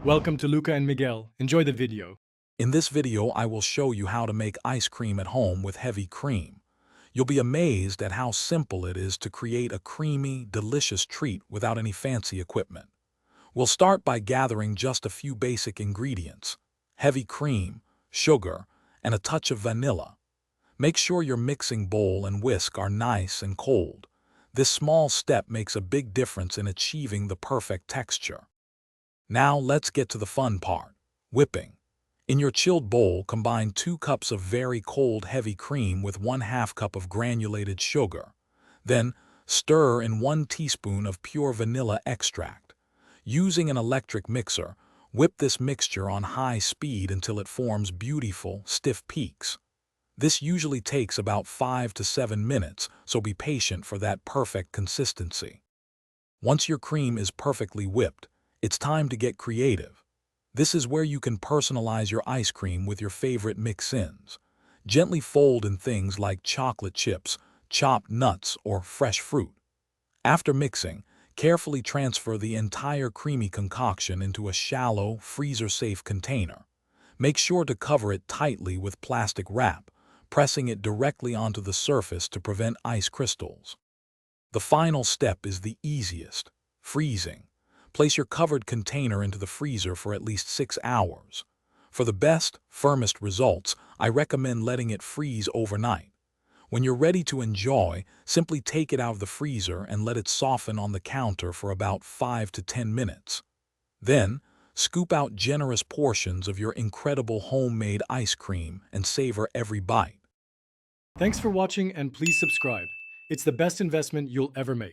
Welcome to Luca and Miguel. Enjoy the video. In this video, I will show you how to make ice cream at home with heavy cream. You'll be amazed at how simple it is to create a creamy, delicious treat without any fancy equipment. We'll start by gathering just a few basic ingredients: heavy cream, sugar, and a touch of vanilla. Make sure your mixing bowl and whisk are nice and cold. This small step makes a big difference in achieving the perfect texture. Now let's get to the fun part: whipping. In your chilled bowl, combine 2 cups of very cold heavy cream with 1/2 cup of granulated sugar. Then, stir in 1 teaspoon of pure vanilla extract. Using an electric mixer, whip this mixture on high speed until it forms beautiful, stiff peaks. This usually takes about 5 to 7 minutes, so be patient for that perfect consistency. Once your cream is perfectly whipped, it's time to get creative. This is where you can personalize your ice cream with your favorite mix-ins. Gently fold in things like chocolate chips, chopped nuts, or fresh fruit. After mixing, carefully transfer the entire creamy concoction into a shallow, freezer-safe container. Make sure to cover it tightly with plastic wrap, pressing it directly onto the surface to prevent ice crystals. The final step is the easiest: freezing. Place your covered container into the freezer for at least 6 hours. For the best, firmest results, I recommend letting it freeze overnight. When you're ready to enjoy, simply take it out of the freezer and let it soften on the counter for about 5 to 10 minutes. Then, scoop out generous portions of your incredible homemade ice cream and savor every bite. Thanks for watching and please subscribe. It's the best investment you'll ever make.